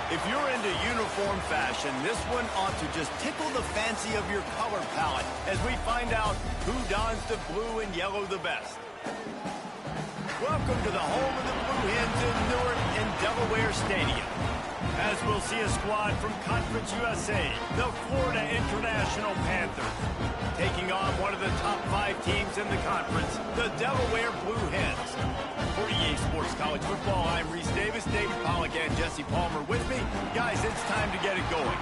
If you're into uniform fashion, this one ought to just tickle the fancy of your color palette as we find out who dons the blue and yellow the best. Welcome to the home of the Blue Hens in Newark and Delaware Stadium. As we'll see a squad from Conference USA, the Florida International Panthers, taking on one of the top 5 teams in the conference, the Delaware Blue Hens. For EA Sports College Football, I'm Reese Davis, David Pollack, and Jesse Palmer with me. Guys, it's time to get it going.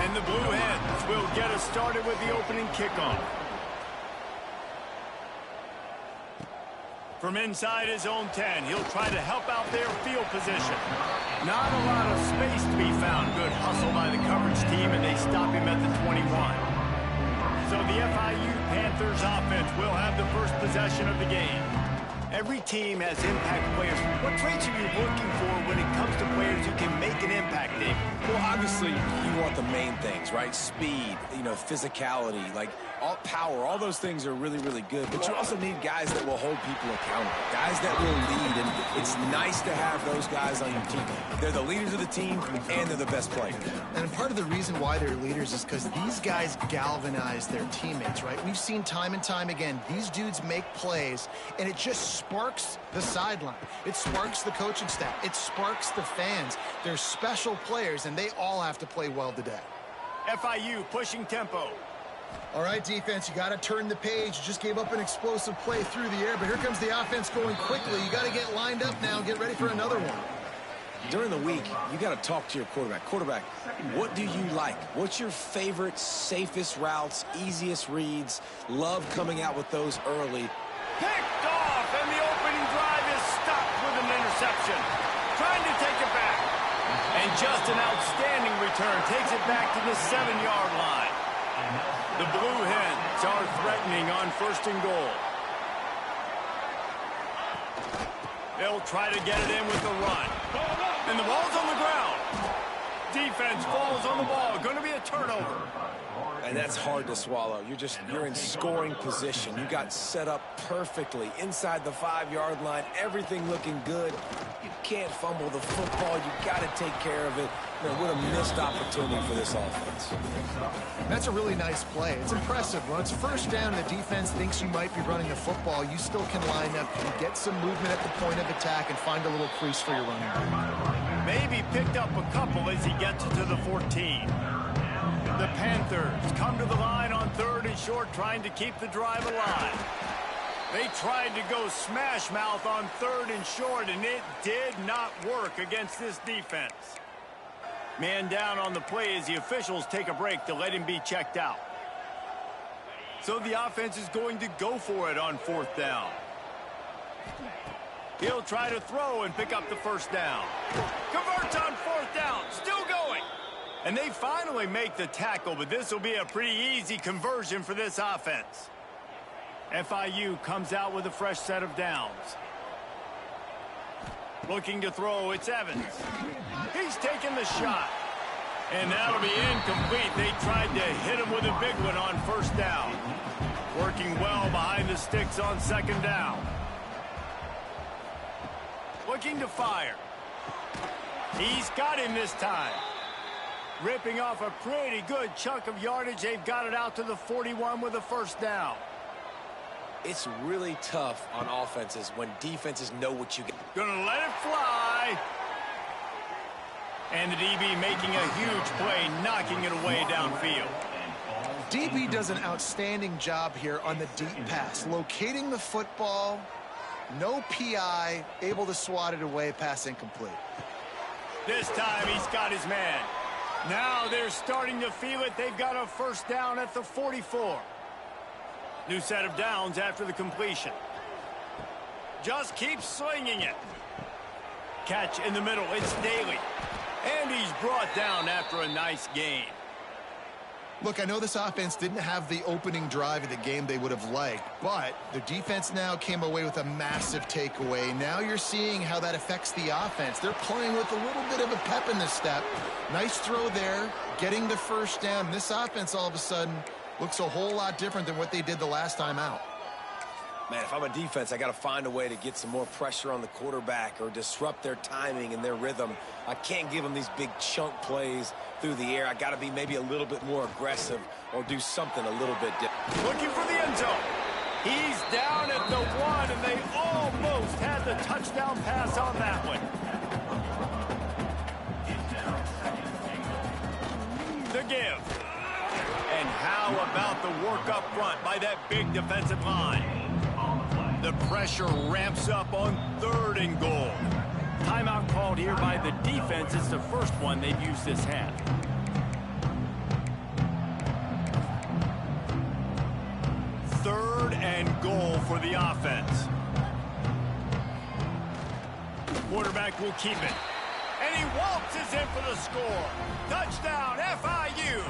And the Blue Hens will get us started with the opening kickoff. From inside his own 10, he'll try to help out their field position. Not a lot of space to be found. Good hustle by the coverage team, and they stop him at the 21. So the FIU Panthers offense will have the first possession of the game. Every team has impact players. What traits are you looking for when it comes to players who can make an impact, Dave? Well, obviously, you want the main things, right? Speed, physicality, all power. All those things are really, really good. But you also need guys that will hold people accountable, guys that will lead. And it's nice to have those guys on your team. They're the leaders of the team, and they're the best players. And part of the reason why they're leaders is because these guys galvanize their teammates, right? We've seen time and time again, these dudes make plays, and it just sparks the sideline. It sparks the coaching staff. It sparks the fans. They're special players, and they all have to play well today. FIU pushing tempo. All right, defense, you got to turn the page. You just gave up an explosive play through the air, but here comes the offense going quickly. You got to get lined up now and get ready for another one. During the week, you got to talk to your quarterback. Quarterback, what do you like? What's your favorite, safest routes, easiest reads? Love coming out with those early. Picked off, and the opening drive is stopped with an interception. Trying to take it back. And just an outstanding return takes it back to the 7-yard line. The Blue Hens are threatening on 1st and goal. They'll try to get it in with the run. And the ball's on the ground. Defense falls on the ball. Going to be a turnover. And that's hard to swallow. You're in scoring position. You got set up perfectly inside the 5-yard line. Everything looking good. You can't fumble the football. You got to take care of it. What a missed opportunity for this offense. That's a really nice play. It's impressive. When it's 1st down and the defense thinks you might be running the football, you still can line up and get some movement at the point of attack and find a little crease for your running back. Maybe picked up a couple as he gets to the 14. The Panthers come to the line on 3rd and short, trying to keep the drive alive. They tried to go smash mouth on 3rd and short, and it did not work against this defense. Man down on the play as the officials take a break to let him be checked out. So the offense is going to go for it on 4th down. He'll try to throw and pick up the 1st down. Converts on 4th down, still going. And they finally make the tackle, but this will be a pretty easy conversion for this offense. FIU comes out with a fresh set of downs. Looking to throw, it's Evans. He's taking the shot. And that'll be incomplete. They tried to hit him with a big one on 1st down. Working well behind the sticks on 2nd down. Looking to fire. He's got him this time. Ripping off a pretty good chunk of yardage. They've got it out to the 41 with a 1st down. It's really tough on offenses when defenses know what you got. Gonna let it fly. And the DB making a huge play, knocking it away downfield. DB does an outstanding job here on the deep pass. Locating the football, no PI, able to swat it away, pass incomplete. This time he's got his man. Now they're starting to feel it. They've got a 1st down at the 44. New set of downs after the completion. Just keeps swinging it. Catch in the middle. It's Daly. And he's brought down after a nice gain. Look, I know this offense didn't have the opening drive of the game they would have liked, but the defense now came away with a massive takeaway. Now you're seeing how that affects the offense. They're playing with a little bit of a pep in the step. Nice throw there, getting the 1st down. This offense all of a sudden looks a whole lot different than what they did the last time out. Man, if I'm a defense, I got to find a way to get some more pressure on the quarterback or disrupt their timing and their rhythm. I can't give them these big chunk plays through the air. I got to be maybe a little bit more aggressive or do something a little bit different. Looking for the end zone. He's down at the 1, and they almost had the touchdown pass on that one. The give. And how about the work up front by that big defensive line? The pressure ramps up on 3rd and goal. Timeout called here by the defense. It's the first one they've used this half. 3rd and goal for the offense. Quarterback will keep it. And he waltzes in for the score. Touchdown, FIU.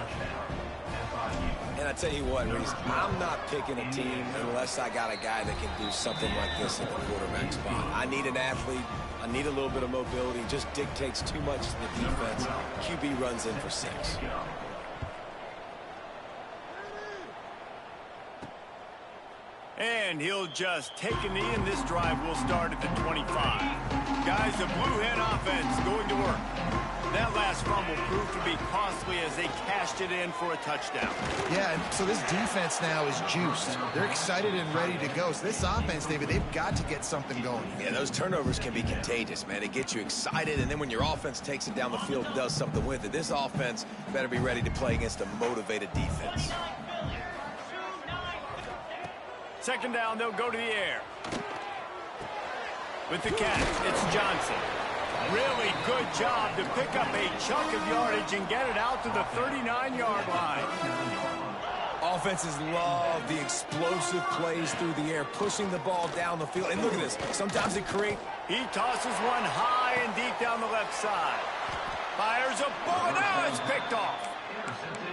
And I tell you what, Reese, I'm not picking a team unless I got a guy that can do something like this at the quarterback spot. I need an athlete. I need a little bit of mobility. Just dictates too much to the defense. QB runs in for 6. And he'll just take a knee, and this drive will start at the 25. Guys, the Blue Hen offense going to work. That last fumble proved to be costly as they cashed it in for a touchdown. Yeah, and so this defense now is juiced. They're excited and ready to go. So this offense, David, they've got to get something going. Yeah, those turnovers can be contagious, man. It gets you excited, and then when your offense takes it down the field and does something with it, this offense better be ready to play against a motivated defense. 2nd down, they'll go to the air. With the catch, it's Johnson. Really good job to pick up a chunk of yardage and get it out to the 39-yard line. Offenses love the explosive plays through the air, pushing the ball down the field. And look at this. Sometimes they create. He tosses one high and deep down the left side. Fires a bullet. Now it's picked off.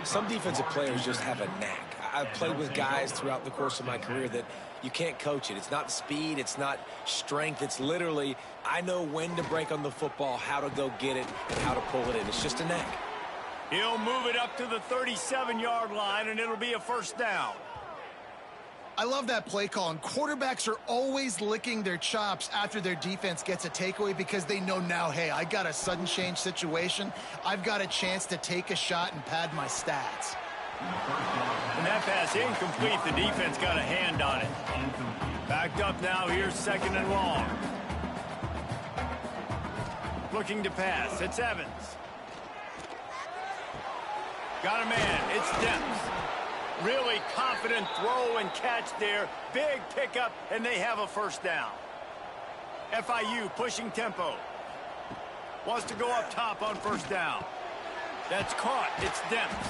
Some defensive players just have a knack. I've played with guys throughout the course of my career that you can't coach it. It's not speed. It's not strength. It's literally, I know when to break on the football, how to go get it, and how to pull it in. It's just a knack. He'll move it up to the 37-yard line, and it'll be a 1st down. I love that play call, and quarterbacks are always licking their chops after their defense gets a takeaway because they know now, hey, I got a sudden change situation. I've got a chance to take a shot and pad my stats. And that pass incomplete. The defense got a hand on it. Backed up now. Here's 2nd and long. Looking to pass. It's Evans. Got a man. It's Dempsey. Really confident throw and catch there. Big pickup, and they have a 1st down. FIU pushing tempo. Wants to go up top on 1st down. That's caught. It's Dempsey.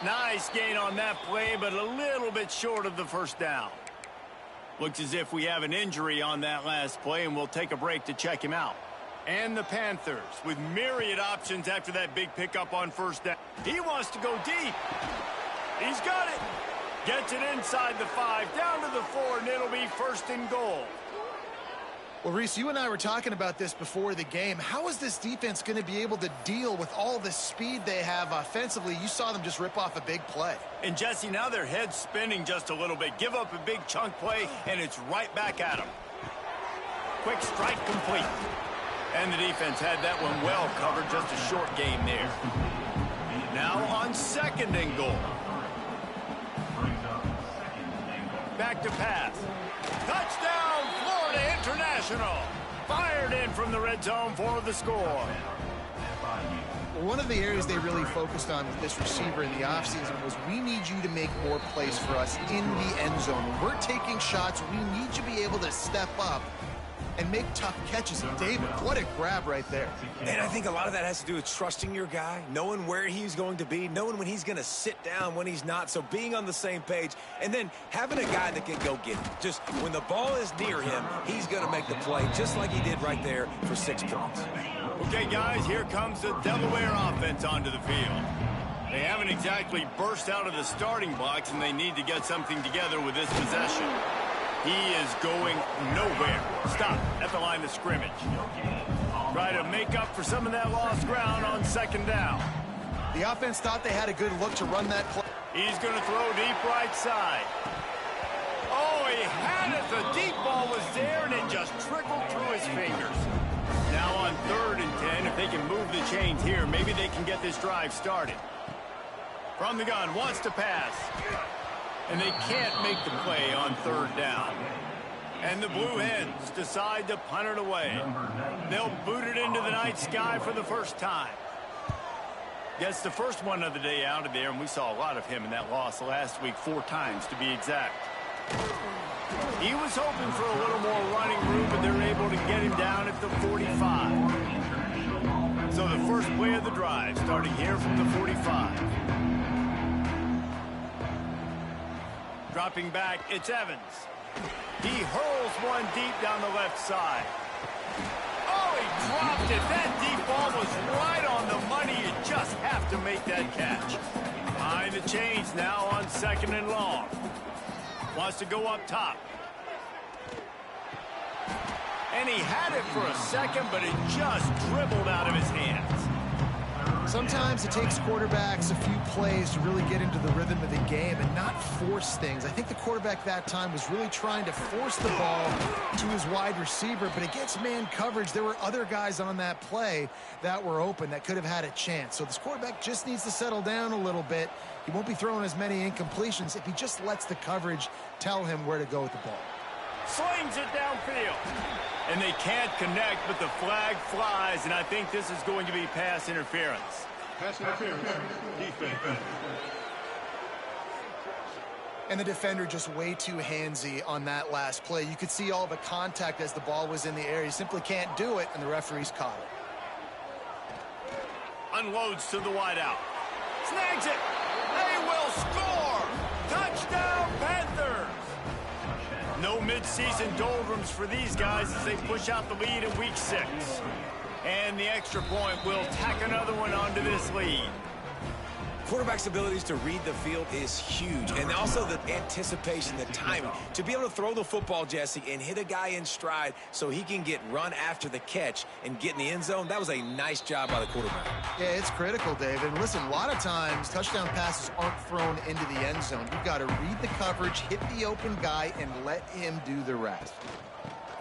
Nice gain on that play, but a little bit short of the 1st down. Looks as if we have an injury on that last play, and we'll take a break to check him out. And the Panthers with myriad options after that big pickup on 1st down. He wants to go deep. He's got it. Gets it inside the 5, down to the 4, and it'll be 1st and goal. Well, Reese, you and I were talking about this before the game. How is this defense going to be able to deal with all the speed they have offensively? You saw them just rip off a big play. And, Jesse, now their head's spinning just a little bit. Give up a big chunk play, and it's right back at them. Quick strike complete. And the defense had that one well covered. Just a short game there. Now on 2nd and goal. Back to pass. Touchdown, Florida International. Fired in from the red zone for the score. Well, one of the areas they really focused on with this receiver in the offseason was we need you to make more plays for us in the end zone. When we're taking shots, we need you to be able to step up and make tough catches. And David, what a grab right there. And I think a lot of that has to do with trusting your guy, knowing where he's going to be, knowing when he's going to sit down, when he's not. So being on the same page, and then having a guy that can go get it. Just when the ball is near him, he's going to make the play, just like he did right there for 6 points. Okay, guys, here comes the Delaware offense onto the field. They haven't exactly burst out of the starting blocks, and they need to get something together with this possession. He is going nowhere. Stop at the line of scrimmage. Try to make up for some of that lost ground on 2nd down. The offense thought they had a good look to run that play. He's going to throw deep right side. Oh, he had goodness, the deep ball was there, and it just trickled through his fingers. Now on 3rd and 10, if they can move the chains here, maybe they can get this drive started. From the gun, wants to pass. And they can't make the play on 3rd down. And the Blue Hens decide to punt it away. They'll boot it into the night sky for the first time. Gets the first one of the day out of there, and we saw a lot of him in that loss last week, 4 times to be exact. He was hoping for a little more running room, but they're able to get him down at the 45. So the first play of the drive starting here from the 45. Dropping back, it's Evans. He hurls one deep down the left side. Oh, he dropped it. That deep ball was right on the money. You just have to make that catch. Behind the chains now on 2nd and long. Wants to go up top. And he had it for a second, but it just dribbled out of his hands. Sometimes it takes quarterbacks a few plays to really get into the rhythm of the game and not force things. I think the quarterback that time was really trying to force the ball to his wide receiver, but against man coverage, there were other guys on that play that were open that could have had a chance. So this quarterback just needs to settle down a little bit. He won't be throwing as many incompletions if he just lets the coverage tell him where to go with the ball. Slings it downfield. And they can't connect, but the flag flies, and I think this is going to be pass interference. Pass interference. Defense. And the defender just way too handsy on that last play. You could see all the contact as the ball was in the air. He simply can't do it, and the referees caught it. Unloads to the wideout. Snags it. They will score. Touchdown, Panthers. No midseason doldrums for these guys as they push out the lead in week 6. And the extra point will tack another one onto this lead. Quarterback's abilities to read the field is huge, and also the anticipation, the timing. To be able to throw the football, Jesse, and hit a guy in stride so he can get run after the catch and get in the end zone, that was a nice job by the quarterback. Yeah, it's critical, David. And listen, a lot of times touchdown passes aren't thrown into the end zone. You've got to read the coverage, hit the open guy, and let him do the rest.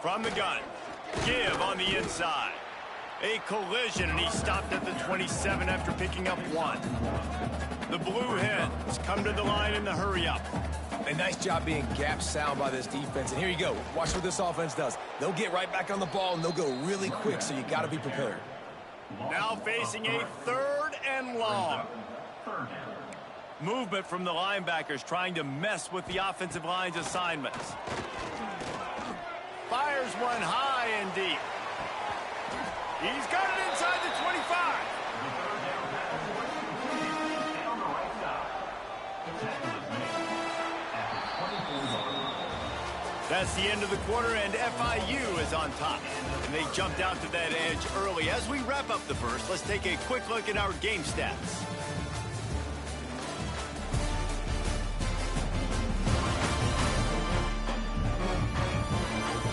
From the gun, give on the inside. A collision, and he stopped at the 27 after picking up 1. The Blue Hens come to the line in the hurry-up. A nice job being gap sound by this defense. And here you go. Watch what this offense does. They'll get right back on the ball, and they'll go really quick, so you got to be prepared. Now facing a 3rd and long. Movement from the linebackers trying to mess with the offensive line's assignments. Fires one high and deep. He's got it inside the 25. That's the end of the quarter, and FIU is on top. And they jumped out to that edge early. As we wrap up the first, let's take a quick look at our game stats.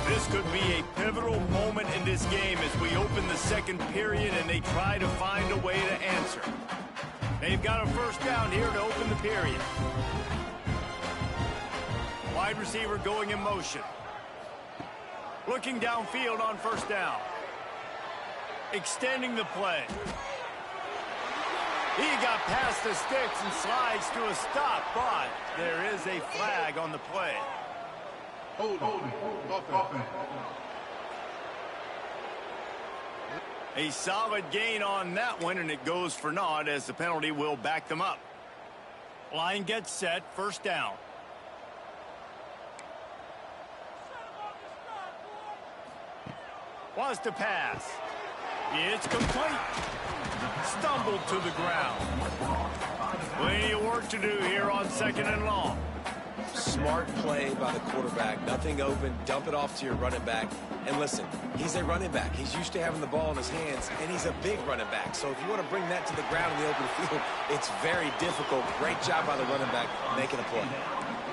This could be a pivotal moment in this game as we open the 2nd period and they try to find a way to answer. They've got a first down here to open the period. Wide receiver going in motion. Looking downfield on first down. Extending the play. He got past the sticks and slides to a stop, but there is a flag on the play. Hold. A solid gain on that one, and it goes for naught as the penalty will back them up. Line gets set, first down. Wants to pass. It's complete. Stumbled to the ground. Plenty of work to do here on 2nd and long. Smart play by the quarterback. Nothing open. Dump it off to your running back. And listen, he's a running back. He's used to having the ball in his hands, and he's a big running back. So if you want to bring that to the ground in the open field, it's very difficult. Great job by the running back making a play.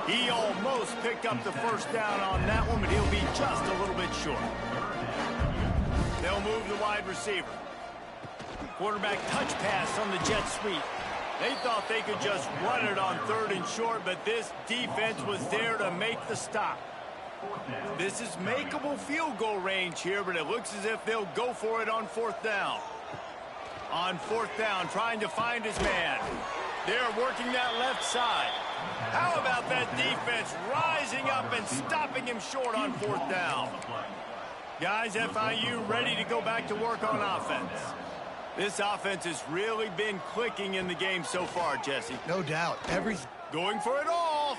He almost picked up the first down on that one, but he'll be just a little bit short. They'll move the wide receiver. Quarterback touch pass on the jet sweep. They thought they could just run it on 3rd and short, but this defense was there to make the stop. This is makeable field goal range here, but it looks as if they'll go for it on 4th down. On 4th down, trying to find his man. They're working that left side. How about that defense rising up and stopping him short on 4th down? Guys, FIU ready to go back to work on offense. This offense has really been clicking in the game so far, Jesse. No doubt. Going for it all.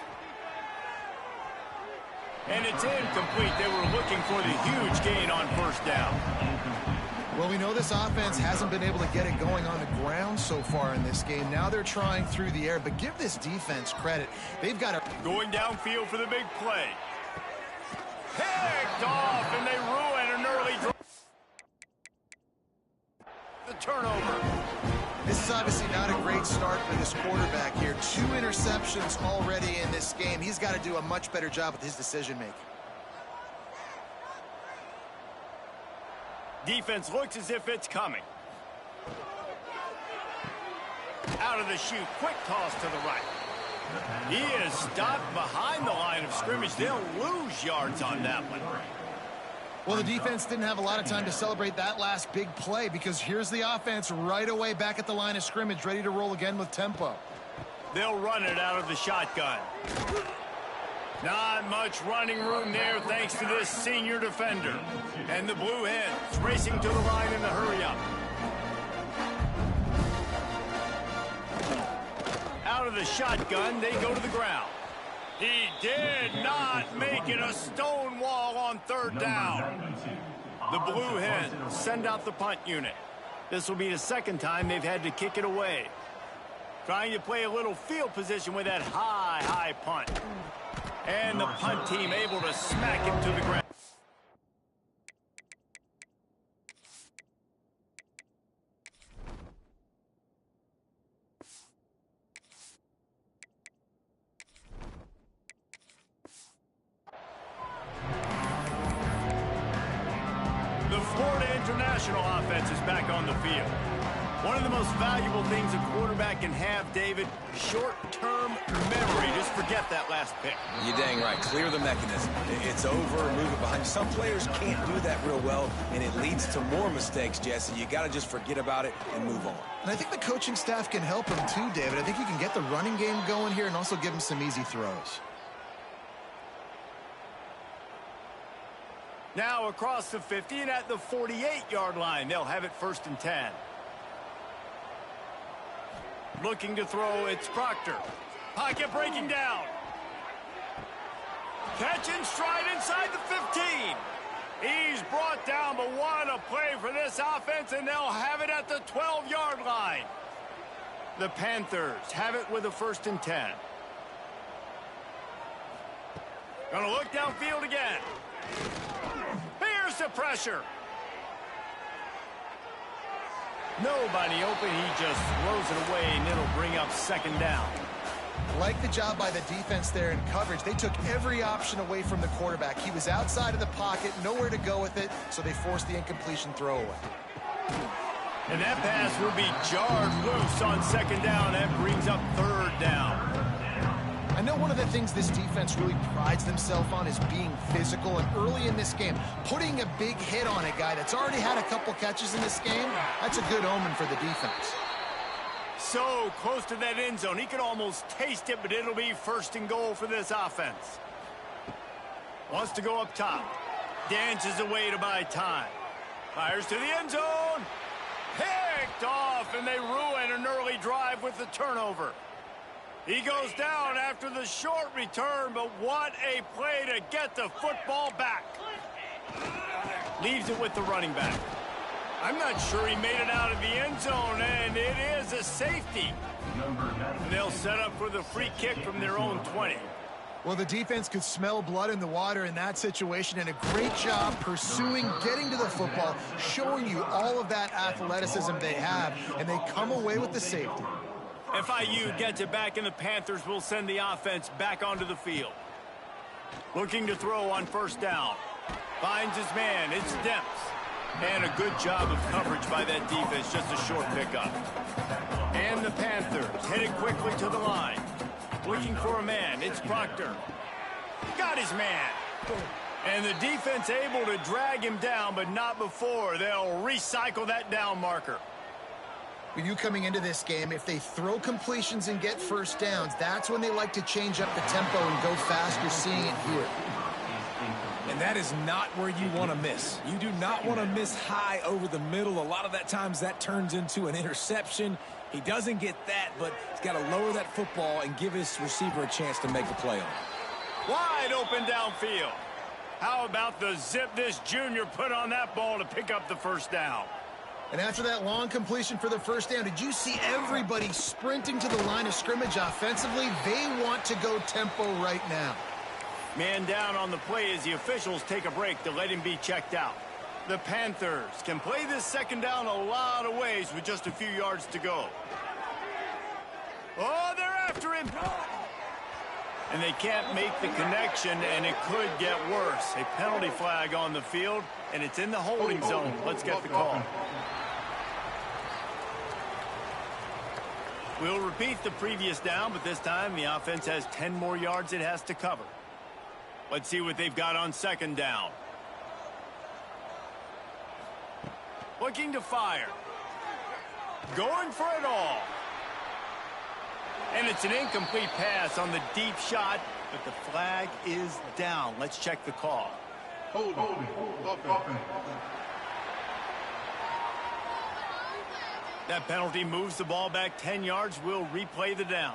And it's incomplete. They were looking for the huge gain on 1st down. Well, we know this offense hasn't been able to get it going on the ground so far in this game. Now they're trying through the air, but give this defense credit. They've got a... Going downfield for the big play. Picked off, and they ruin an early drive. The turnover. This is obviously not a great start for this quarterback here. 2 interceptions already in this game. He's got to do a much better job with his decision-making. Defense looks as if it's coming. Out of the chute, quick toss to the right. He is stopped behind the line of scrimmage. They'll lose yards on that one. Well, the defense didn't have a lot of time to celebrate that last big play because here's the offense right away back at the line of scrimmage, ready to roll again with tempo. They'll run it out of the shotgun. Not much running room there thanks to this senior defender. And the Blue Hens racing to the line in the hurry-up. Out of the shotgun, they go to the ground. He did not make it a stone wall on 3rd down. The Blue Hens send out the punt unit. This will be the 2nd time they've had to kick it away. Trying to play a little field position with that high punt. And the punt team able to smack him to the ground. The Florida International offense is back on the field. One of the most valuable things a quarterback can have, David, short-term memory. Just forget that last pick. You're dang right. Clear the mechanism. It's over, move it behind. Some players can't do that real well, and it leads to more mistakes, Jesse. You got to just forget about it and move on. And I think the coaching staff can help him too, David. I think you can get the running game going here and also give him some easy throws. Now across the 50 and at the 48-yard line, they'll have it 1st and 10. Looking to throw, it's Proctor. Pocket breaking down. Catch and stride inside the 15. He's brought down, but what a play for this offense, and they'll have it at the 12-yard line. The Panthers have it with a 1st and 10. Gonna look downfield again. Here's the pressure. Nobody open. He just throws it away, and it'll bring up 2nd down. Like the job by the defense there in coverage. They took every option away from the quarterback. He was outside of the pocket, nowhere to go with it, so they forced the incompletion throwaway. And that pass will be jarred loose on 2nd down. That brings up 3rd down. I know one of the things this defense really prides themselves on is being physical, and early in this game, putting a big hit on a guy that's already had a couple catches in this game, that's a good omen for the defense. So close to that end zone. He could almost taste it, but it'll be 1st and goal for this offense. Wants to go up top. Dances away to buy time. Fires to the end zone. Picked off, and they ruin an early drive with the turnover. He goes down after the short return, but what a play to get the football back. Leaves it with the running back. I'm not sure he made it out of the end zone, and it is a safety. And they'll set up for the free kick from their own 20. Well, the defense could smell blood in the water in that situation, and a great job pursuing, getting to the football, showing you all of that athleticism they have, and they come away with the safety. FIU gets it back, and the Panthers will send the offense back onto the field. Looking to throw on 1st down. Finds his man. It's Demps. And a good job of coverage by that defense. Just a short pickup. And the Panthers headed quickly to the line. Looking for a man. It's Proctor. Got his man. And the defense able to drag him down, but not before. They'll recycle that down marker. With you coming into this game, if they throw completions and get first downs, that's when they like to change up the tempo and go fast. You're seeing it here. And that is not where you want to miss. You do not want to miss high over the middle. A lot of that times that turns into an interception. He doesn't get that, but he's got to lower that football and give his receiver a chance to make a play on it. Wide open downfield. How about the zip this junior put on that ball to pick up the first down? And after that long completion for the first down, did you see everybody sprinting to the line of scrimmage offensively? They want to go tempo right now. Man down on the play as the officials take a break to let him be checked out. The Panthers can play this second down a lot of ways with just a few yards to go. Oh, they're after him. And they can't make the connection, and it could get worse. A penalty flag on the field, and it's in the holding zone. Let's get the call. We'll repeat the previous down, but this time the offense has 10 more yards it has to cover. Let's see what they've got on second down. Looking to fire. Going for it all. And it's an incomplete pass on the deep shot, but the flag is down. Let's check the call. Hold. That penalty moves the ball back 10 yards. We'll replay the down.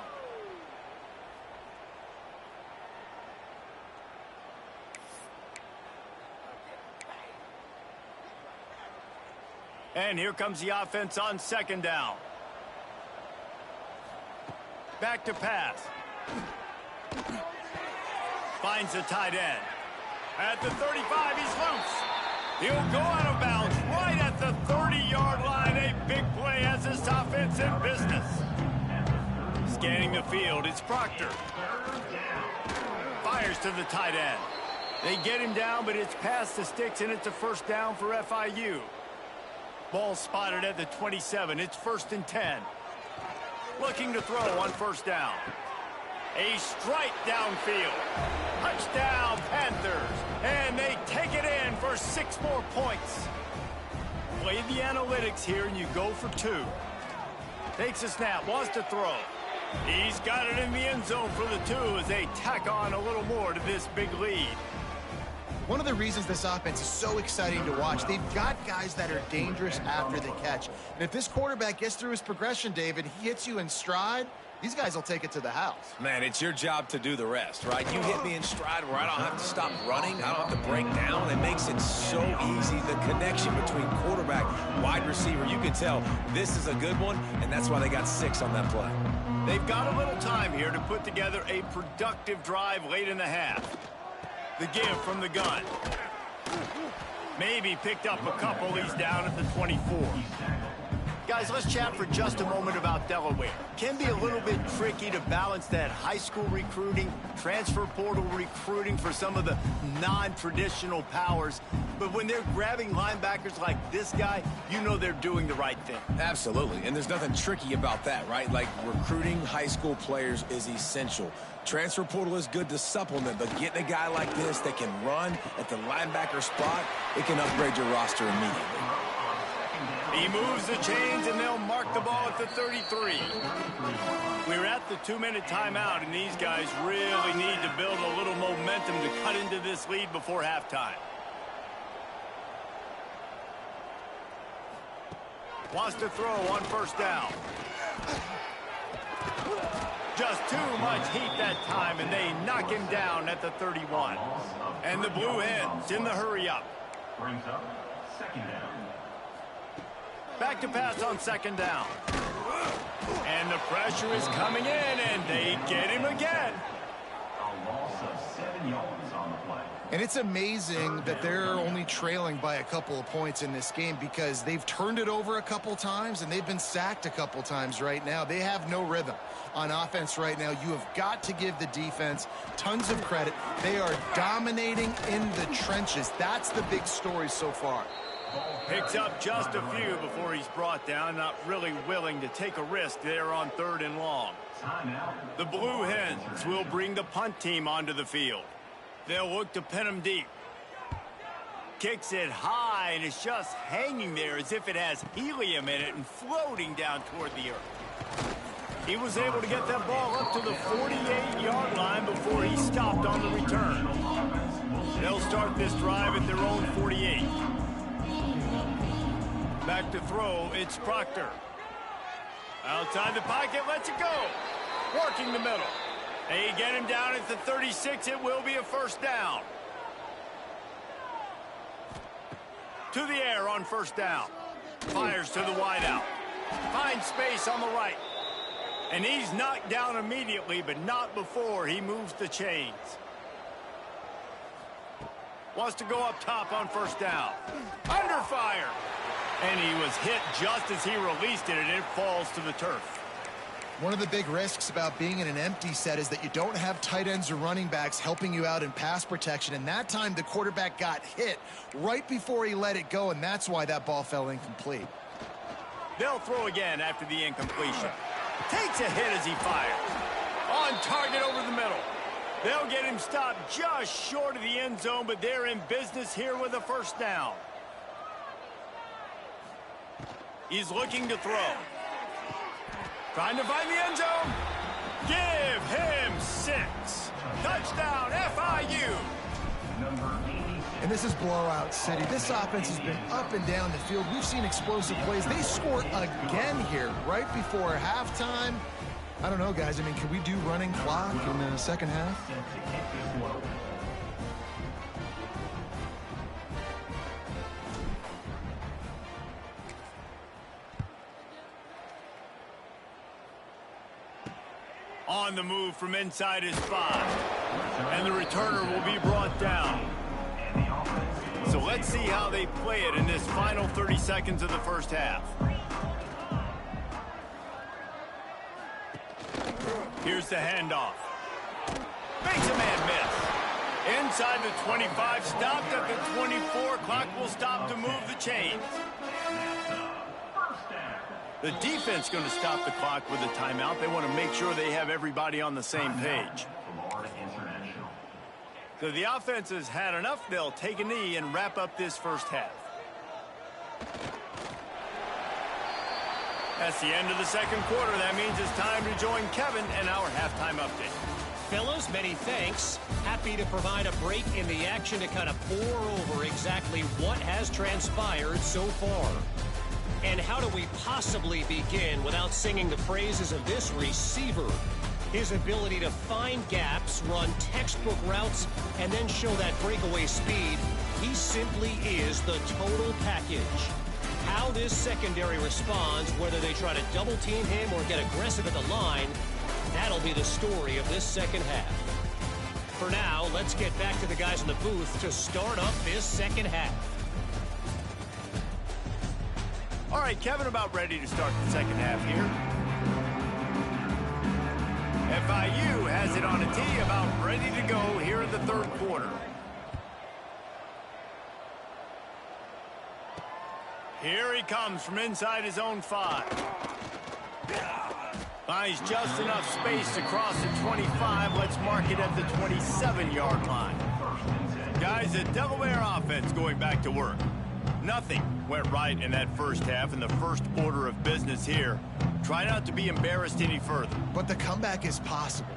And here comes the offense on second down. Back to pass. Finds the tight end. At the 35, he's loose. He'll go out of bounds right at the 30-yard line. A big play as this offense in business. Scanning the field, it's Proctor. Fires to the tight end. They get him down, but it's past the sticks, and it's a first down for FIU. Ball spotted at the 27. It's 1st and 10. Looking to throw on first down. A strike downfield. Touchdown, Panthers. And they take it in for 6 more points. Play the analytics here, and you go for 2. Takes a snap, wants to throw. He's got it in the end zone for the 2 as they tack on a little more to this big lead. One of the reasons this offense is so exciting to watch, they've got guys that are dangerous after the catch. And if this quarterback gets through his progression, David, he hits you in stride, these guys will take it to the house. Man, it's your job to do the rest, right? You hit me in stride where I don't have to stop running. I don't have to break down. It makes it so easy. The connection between quarterback, wide receiver, you can tell this is a good one, and that's why they got 6 on that play. They've got a little time here to put together a productive drive late in the half. The give from the gun. Maybe picked up a couple. He's down at the 24. Guys, let's chat for just a moment about Delaware. Can be a little bit tricky to balance that high school recruiting, transfer portal recruiting for some of the non-traditional powers. But when they're grabbing linebackers like this guy, you know they're doing the right thing. Absolutely, and there's nothing tricky about that, right? Like, recruiting high school players is essential. Transfer portal is good to supplement, but getting a guy like this that can run at the linebacker spot, it can upgrade your roster immediately. He moves the chains, and they'll mark the ball at the 33. We're at the 2-minute timeout, and these guys really need to build a little momentum to cut into this lead before halftime. Wants to throw on first down. Just too much heat that time, and they knock him down at the 31. And the Blue Hens in the hurry-up. Brings up second down. Back to pass on second down. And the pressure is coming in, and they get him again. A loss of 7 yards on the play. And it's amazing that they're only trailing by a couple of points in this game because they've turned it over a couple times and they've been sacked a couple times right now. They have no rhythm on offense right now. You have got to give the defense tons of credit. They are dominating in the trenches. That's the big story so far. Picks up just a few before he's brought down, not really willing to take a risk there on 3rd and long. The Blue Hens will bring the punt team onto the field. They'll look to pin him deep. Kicks it high, and it's just hanging there as if it has helium in it and floating down toward the earth. He was able to get that ball up to the 48-yard line before he stopped on the return. They'll start this drive at their own 48. Back to throw, it's Proctor. Outside the pocket, lets it go. Working the middle. They get him down at the 36. It will be a first down. To the air on first down. Fires to the wideout. Finds space on the right. And he's knocked down immediately, but not before he moves the chains. Wants to go up top on first down. Under fire. And he was hit just as he released it, and it falls to the turf. One of the big risks about being in an empty set is that you don't have tight ends or running backs helping you out in pass protection. And that time, the quarterback got hit right before he let it go, and that's why that ball fell incomplete. They'll throw again after the incompletion. Takes a hit as he fires. On target over the middle. They'll get him stopped just short of the end zone, but they're in business here with a first down. He's looking to throw. Trying to find the end zone. Give him 6. Touchdown, FIU. And this is blowout city. This offense has been up and down the field. We've seen explosive plays. They scored again here right before halftime. I don't know, guys. I mean, can we do running clock in the second half? On the move from inside his 5. And the returner will be brought down. So let's see how they play it in this final 30 seconds of the first half. Here's the handoff. Makes a man miss. Inside the 25, stopped at the 24. Clock will stop to move the chains. The defense going to stop the clock with a timeout. They want to make sure they have everybody on the same page. So the offense has had enough. They'll take a knee and wrap up this first half. That's the end of the second quarter. That means it's time to join Kevin and our halftime update. Fellas, many thanks. Happy to provide a break in the action to kind of pour over exactly what has transpired so far. And how do we possibly begin without singing the praises of this receiver? His ability to find gaps, run textbook routes, and then show that breakaway speed. He simply is the total package. How this secondary responds, whether they try to double team him or get aggressive at the line, that'll be the story of this second half. For now, let's get back to the guys in the booth to start up this second half. All right, Kevin, about ready to start the second half here. FIU has it on a tee, about ready to go here in the third quarter. Here he comes from inside his own 5. Finds just enough space to cross the 25. Let's mark it at the 27-yard line. Guys, the Delaware offense going back to work. Nothing went right in that first half, in the first order of business here. Try not to be embarrassed any further. But the comeback is possible.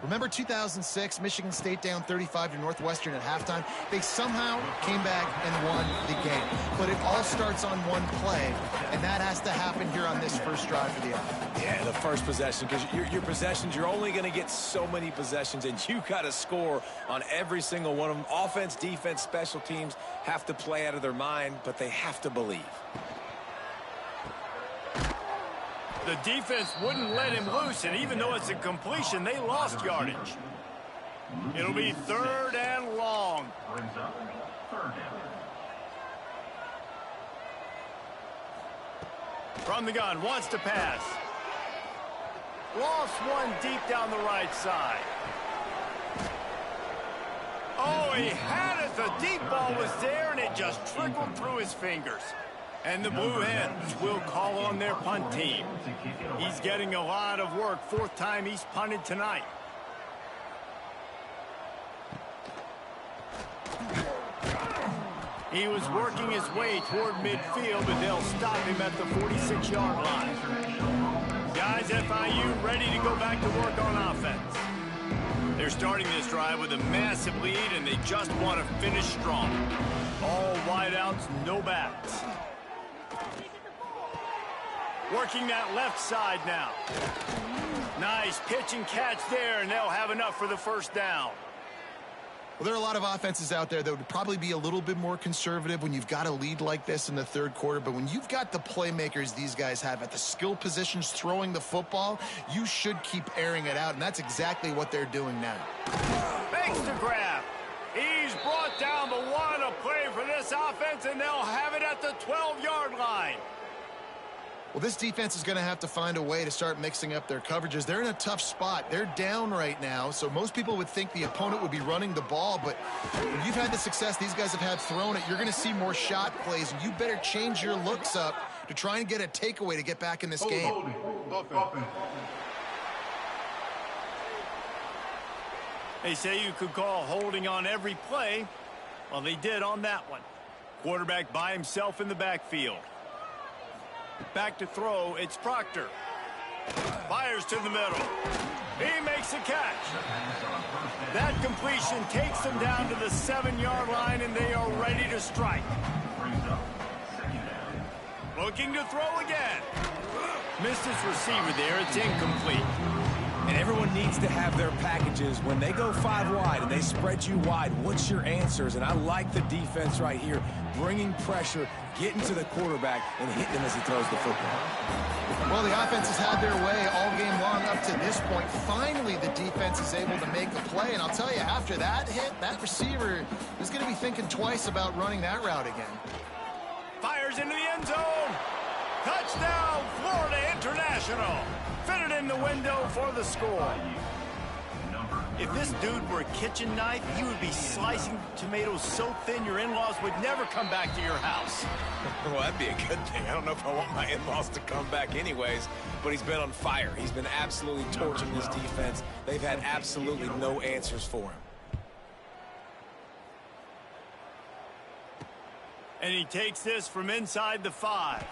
Remember 2006, Michigan State down 35 to Northwestern at halftime? They somehow came back and won the game. But it all starts on one play, and that has to happen here on this first drive for the offense. Yeah, the first possession, because your possessions, you're only going to get so many possessions, and you got to score on every single one of them. Offense, defense, special teams have to play out of their mind, but they have to believe. The defense wouldn't let him loose, and even though it's a completion, they lost yardage. It'll be 3rd and long. From the gun, wants to pass. Lost one deep down the right side. Oh, he had it. The deep ball was there, and it just trickled through his fingers. And the Blue Hens will call on their punt team. He's getting a lot of work. 4th time he's punted tonight. He was working his way toward midfield, but they'll stop him at the 46-yard line. Guys, FIU ready to go back to work on offense. They're starting this drive with a massive lead, and they just want to finish strong. All wideouts, no backs. Working that left side now. Nice pitch and catch there, and they'll have enough for the first down. Well, there are a lot of offenses out there that would probably be a little bit more conservative when you've got a lead like this in the third quarter. But when you've got the playmakers these guys have at the skill positions throwing the football, you should keep airing it out, and that's exactly what they're doing now. Fakes to grab. He's brought down, but what a play for this offense, and they'll have it at the 12-yard line. Well, this defense is going to have to find a way to start mixing up their coverages. They're in a tough spot. They're down right now, so most people would think the opponent would be running the ball, but when you've had the success these guys have had throwing it, you're going to see more shot plays, and you better change your looks up to try and get a takeaway to get back in this game. They say you could call holding on every play. Well, they did on that one. Quarterback by himself in the backfield. Back to throw, it's Proctor. Fires to the middle. He makes a catch. That completion takes them down to the 7-yard line, and they are ready to strike. Looking to throw again. Missed his receiver there, it's incomplete. And everyone needs to have their packages. When they go 5 wide and they spread you wide, what's your answers? And I like the defense right here, bringing pressure, getting to the quarterback, and hitting him as he throws the football. Well, the offense has had their way all game long up to this point. Finally, the defense is able to make a play. And I'll tell you, after that hit, that receiver is going to be thinking twice about running that route again. Fires into the end zone. Touchdown, Florida International. Fitted in the window for the score. If this dude were a kitchen knife, he would be slicing tomatoes so thin your in-laws would never come back to your house. Well, that'd be a good thing. I don't know if I want my in-laws to come back anyways, but he's been on fire. He's been absolutely torching this defense. They've had absolutely no answers for him. And he takes this from inside the 5.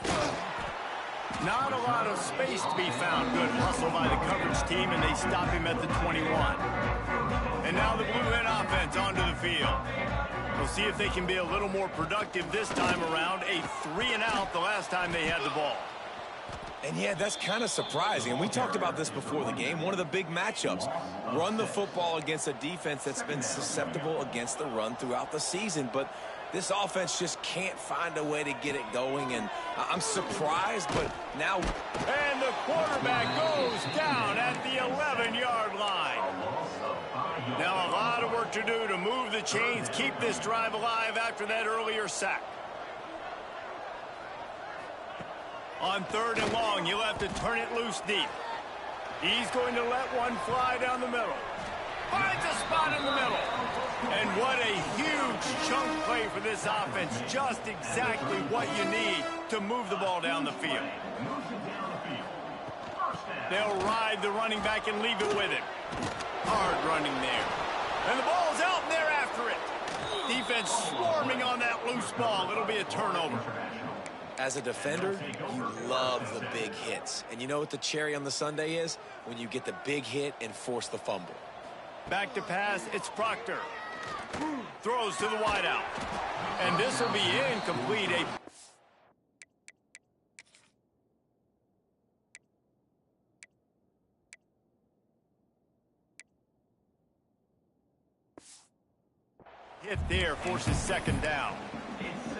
Not a lot of space to be found. Good hustle by the coverage team, and they stop him at the 21. And now the Blue Hen offense onto the field. We'll see if they can be a little more productive this time around. A 3-and-out the last time they had the ball. And yeah, that's kind of surprising. And we talked about this before the game. One of the big matchups. Run the football against a defense that's been susceptible against the run throughout the season. But this offense just can't find a way to get it going, and I'm surprised, but now... And the quarterback goes down at the 11-yard line. Now a lot of work to do to move the chains, keep this drive alive after that earlier sack. On 3rd and long, you'll have to turn it loose deep. He's going to let one fly down the middle. Finds a spot in the middle. And what a huge chunk play for this offense. Just exactly what you need to move the ball down the field. They'll ride the running back and leave it with him. Hard running there. And the ball's out and they're after it. Defense swarming on that loose ball. It'll be a turnover. As a defender, you love the big hits. And you know what the cherry on the sundae is? When you get the big hit and force the fumble. Back to pass, it's Proctor. Throws to the wideout. And this will be incomplete. Hit there, forces 2nd down.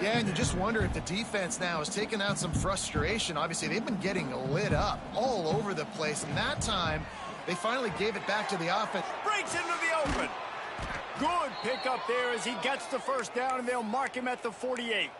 Yeah, and you just wonder if the defense now is taking out some frustration. Obviously, they've been getting lit up all over the place. And that time, they finally gave it back to the offense. Breaks into the open. Good pickup there as he gets the first down, and they'll mark him at the 48.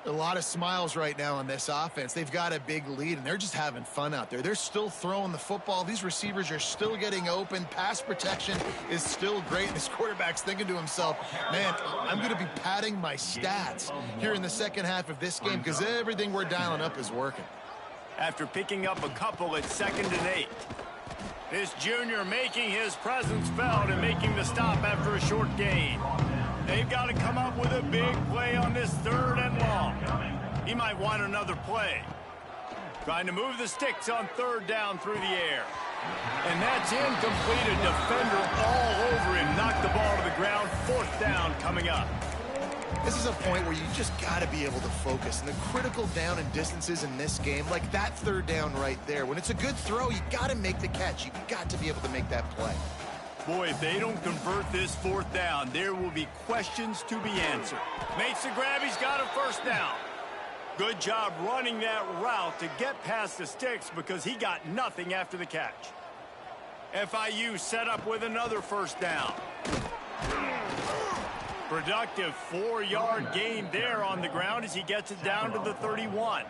A lot of smiles right now on this offense. They've got a big lead, and they're just having fun out there. They're still throwing the football. These receivers are still getting open. Pass protection is still great. And this quarterback's thinking to himself, man, I'm going to be padding my stats here in the second half of this game because everything we're dialing up is working. After picking up a couple at 2nd and 8. This junior making his presence felt and making the stop after a short gain. They've got to come up with a big play on this 3rd and long. He might want another play. Trying to move the sticks on 3rd down through the air. And that's incomplete. A defender all over him. Knocked the ball to the ground. 4th down coming up. This is a point where you just got to be able to focus. And the critical down and distances in this game, like that 3rd down right there, when it's a good throw, you got to make the catch. You got to be able to make that play. Boy, if they don't convert this 4th down, there will be questions to be answered. Makes the grab. He's got a 1st down. Good job running that route to get past the sticks because he got nothing after the catch. FIU set up with another 1st down. Productive 4-yard gain there on the ground as he gets it down to the 31.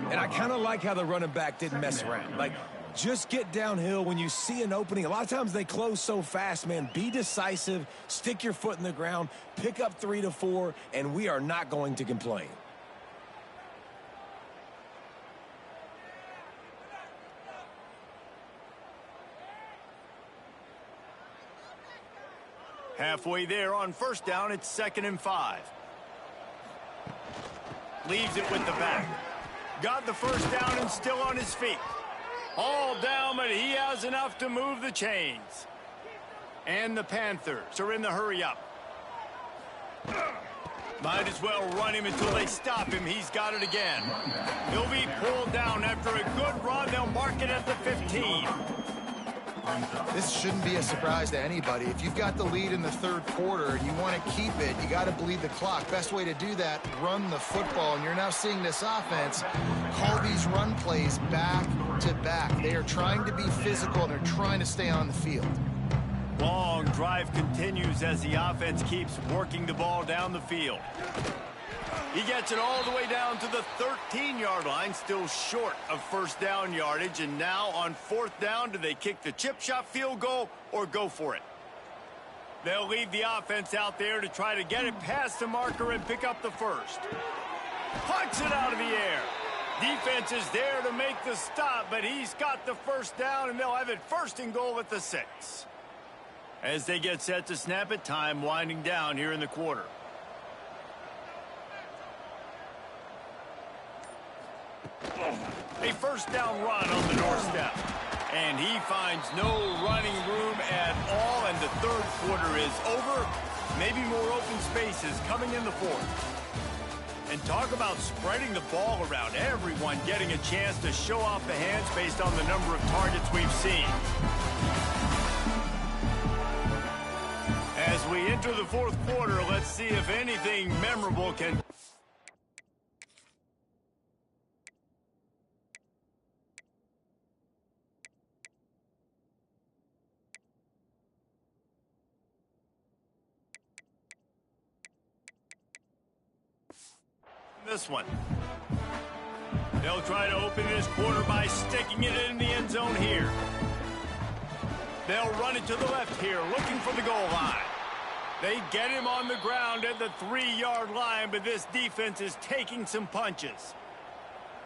And I kind of like how the running back didn't mess around. Like, just get downhill when you see an opening. A lot of times they close so fast, man. Be decisive, stick your foot in the ground, pick up 3 to 4, and we are not going to complain. Halfway there on 1st down, it's 2nd and 5. Leaves it with the back. Got the 1st down and still on his feet. All down, but he has enough to move the chains. And the Panthers are in the hurry up. Might as well run him until they stop him. He's got it again. He'll be pulled down after a good run. They'll mark it at the 15. This shouldn't be a surprise to anybody. If you've got the lead in the 3rd quarter and you want to keep it, you got to bleed the clock. Best way to do that, run the football. And you're now seeing this offense call these run plays back to back. They are trying to be physical, and they're trying to stay on the field. Long drive continues as the offense keeps working the ball down the field. He gets it all the way down to the 13-yard line, still short of 1st down yardage. And now on 4th down, do they kick the chip shot field goal or go for it? They'll leave the offense out there to try to get it past the marker and pick up the 1st. Punts it out of the air. Defense is there to make the stop, but he's got the 1st down, and they'll have it 1st and goal at the 6. As they get set to snap it, time winding down here in the quarter. A 1st down run on the doorstep. And he finds no running room at all, and the 3rd quarter is over. Maybe more open spaces coming in the 4th. And talk about spreading the ball around. Everyone getting a chance to show off the hands based on the number of targets we've seen. As we enter the 4th quarter, let's see if anything memorable can... this one. They'll try to open this quarter by sticking it in the end zone here. They'll run it to the left here, looking for the goal line. They get him on the ground at the 3-yard line, but this defense is taking some punches.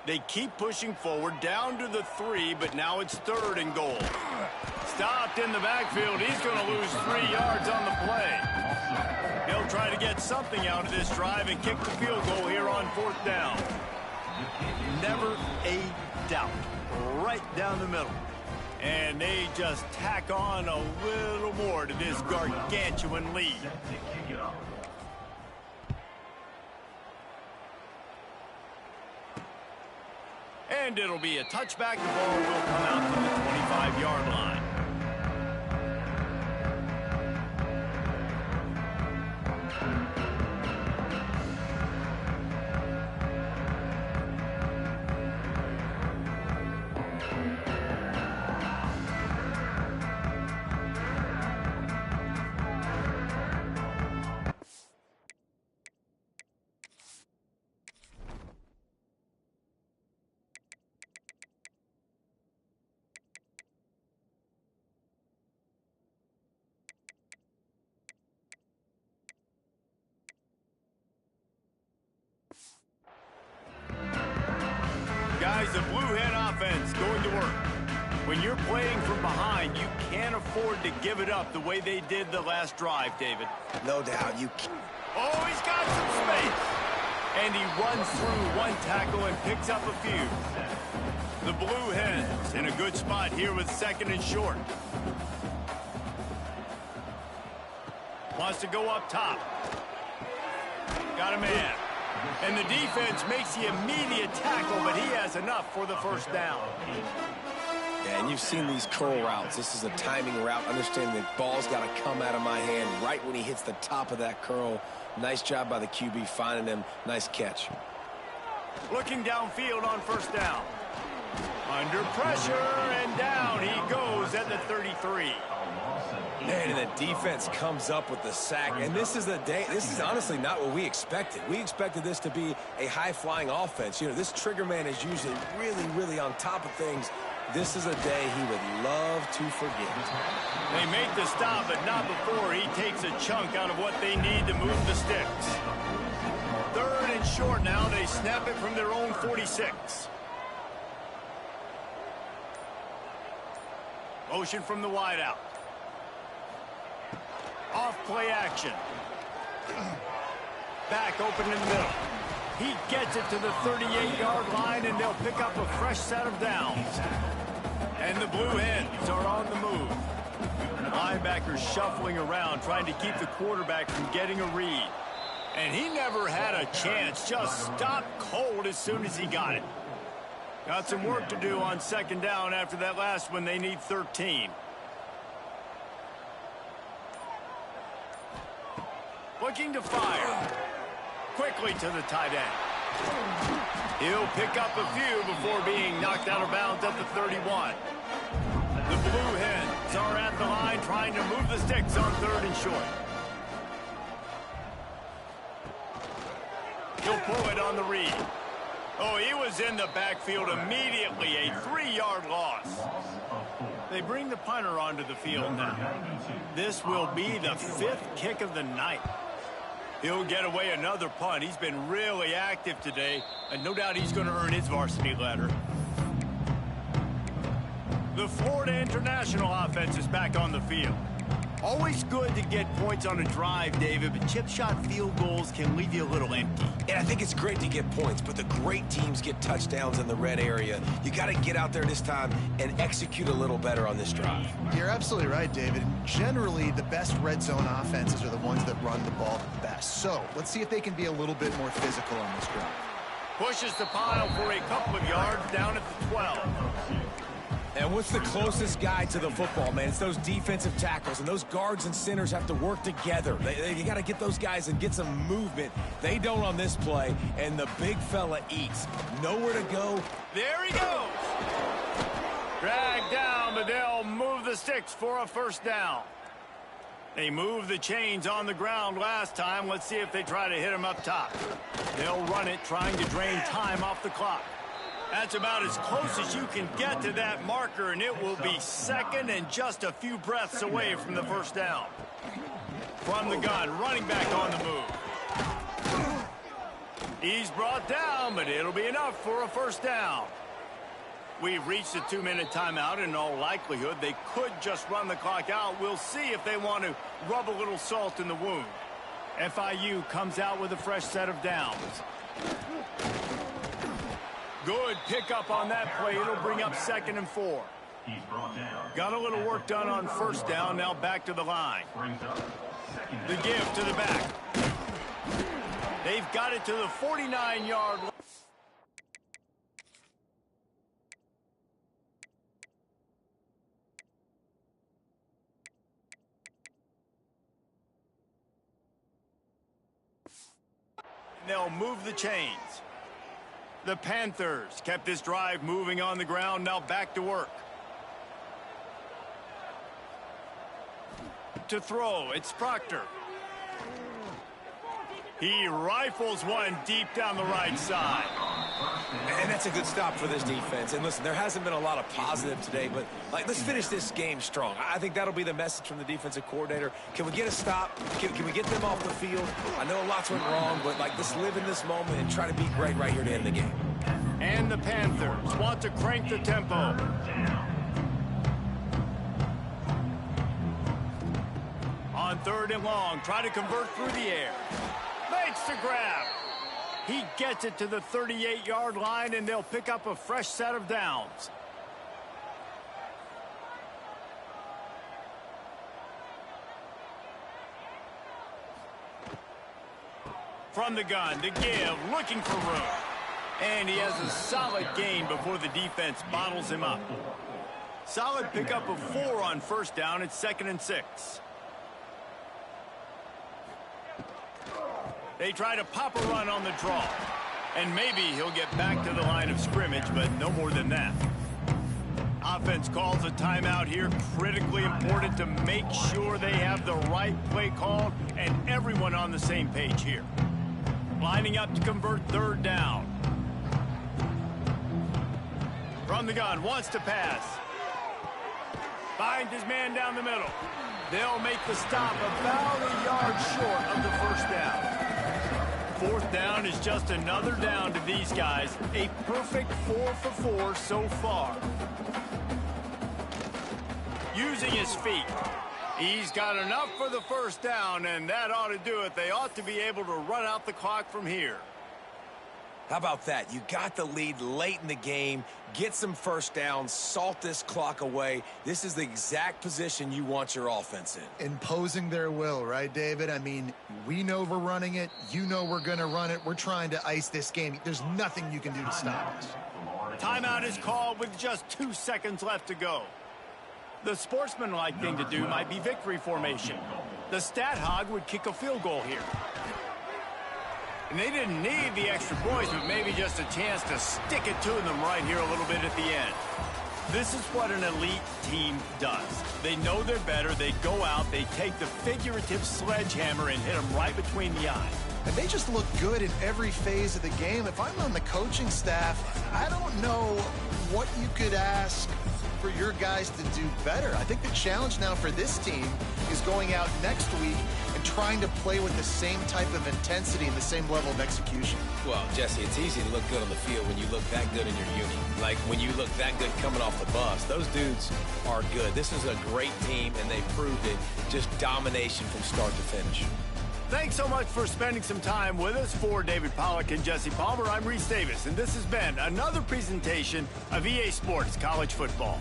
They keep pushing forward down to the 3, but now it's 3rd and goal. Stopped in the backfield. He's going to lose 3 yards on the play. They'll try to get something out of this drive and kick the field goal here on 4th down. Never a doubt. Right down the middle. And they just tack on a little more to this gargantuan lead. And it'll be a touchback. The ball will come out to the 25-yard line. Guys, the Blue Hen offense going to work. When you're playing from behind, you can't afford to give it up the way they did the last drive, David. No doubt. You can't. Oh, he's got some space. And he runs through one tackle and picks up a few. The Blue Hens in a good spot here with 2nd and short. Wants to go up top. Got a man. And the defense makes the immediate tackle, but he has enough for the first down. Yeah, and you've seen these curl routes. This is a timing route. Understand the ball's got to come out of my hand right when he hits the top of that curl. Nice job by the QB finding him. Nice catch. Looking downfield on first down. Under pressure, and down he goes at the 33. Man, and the defense comes up with the sack. And this is the day. This is honestly not what we expected. We expected this to be a high-flying offense. You know, this trigger man is usually really, really on top of things. This is a day he would love to forget. They make the stop, but not before he takes a chunk out of what they need to move the sticks. 3rd and short now. They snap it from their own 46. Motion from the wideout. Off play action. Back open in the middle. He gets it to the 38-yard line, and they'll pick up a fresh set of downs. And the Blue Hens are on the move. Linebackers shuffling around, trying to keep the quarterback from getting a read. And he never had a chance. Just stopped cold as soon as he got it. Got some work to do on 2nd down after that last one. They need 13. Looking to fire. Quickly to the tight end. He'll pick up a few before being knocked out of bounds at the 31. The Blue Hens are at the line trying to move the sticks on 3rd and short. He'll pull it on the read. Oh, he was in the backfield immediately. A 3-yard loss. They bring the punter onto the field now. This will be the 5th kick of the night. He'll get away another punt. He's been really active today, and no doubt he's going to earn his varsity letter. The Florida International offense is back on the field. Always good to get points on a drive, David, but chip shot field goals can leave you a little empty. And I think it's great to get points, but the great teams get touchdowns in the red area. You got to get out there this time and execute a little better on this drive. You're absolutely right, David. Generally, the best red zone offenses are the ones that run the ball the best. So let's see if they can be a little bit more physical on this drive. Pushes the pile for a couple of yards down at the 12. And what's the closest guy to the football, man? It's those defensive tackles, and those guards and centers have to work together. You got to get those guys and get some movement. They don't on this play, and the big fella eats. Nowhere to go. There he goes. Dragged down, but they'll move the sticks for a first down. They moved the chains on the ground last time. Let's see if they try to hit him up top. They'll run it, trying to drain time off the clock. That's about as close as you can get to that marker, and it will be 2nd and just a few breaths away from the first down. From the gun, running back on the move. He's brought down, but it'll be enough for a first down. We've reached a 2-minute timeout. In all likelihood, they could just run the clock out. We'll see if they want to rub a little salt in the wound. FIU comes out with a fresh set of downs. Good pickup on that play. It'll bring up 2nd and 4. Got a little work done on first down. Now back to the line. The give to the back. They've got it to the 49-yard line. They'll move the chains. The Panthers kept this drive moving on the ground. Now back to work. To throw, it's Proctor. He rifles one deep down the right side. And that's a good stop for this defense. And listen, there hasn't been a lot of positive today, but let's finish this game strong. I think that'll be the message from the defensive coordinator. Can we get a stop? Can we get them off the field? I know lots went wrong, but let's live in this moment and try to be great right here to end the game. And the Panthers want to crank the tempo. third and long. Try to convert through the air. Makes the grab. He gets it to the 38-yard line, and they'll pick up a fresh set of downs. From the gun to give, looking for room. And he has a solid gain before the defense bottles him up. Solid pickup of 4 on first down. It's 2nd and 6. They try to pop a run on the draw. And maybe he'll get back to the line of scrimmage, but no more than that. Offense calls a timeout here. Critically important to make sure they have the right play called and everyone on the same page here. Lining up to convert third down. From the gun, wants to pass. Finds his man down the middle. They'll make the stop about a yard short of the first down. Fourth down is just another down to these guys. A perfect 4 for 4 so far. Using his feet. He's got enough for the first down, and that ought to do it. They ought to be able to run out the clock from here. How about that? You got the lead late in the game. Get some first downs. Salt this clock away. This is the exact position you want your offense in. Imposing their will, right, David? I mean, we know we're running it. You know we're going to run it. We're trying to ice this game. There's nothing you can do to stop us. Timeout is called with just 2 seconds left to go. The sportsmanlike thing to do might be victory formation. The stat hog would kick a field goal here. And they didn't need the extra points, but maybe just a chance to stick it to them right here a little bit at the end. This is what an elite team does. They know they're better. They go out, they take the figurative sledgehammer and hit them right between the eyes. And they just look good in every phase of the game. If I'm on the coaching staff, I don't know what you could ask for your guys to do better. I think the challenge now for this team is going out next week and trying to play with the same type of intensity and the same level of execution. Well, Jesse, it's easy to look good on the field when you look that good in your unit. Like when you look that good coming off the bus. Those dudes are good. This is a great team, and they proved it. Just domination from start to finish. Thanks so much for spending some time with us. For David Pollack and Jesse Palmer, I'm Reese Davis, and this has been another presentation of EA Sports College Football.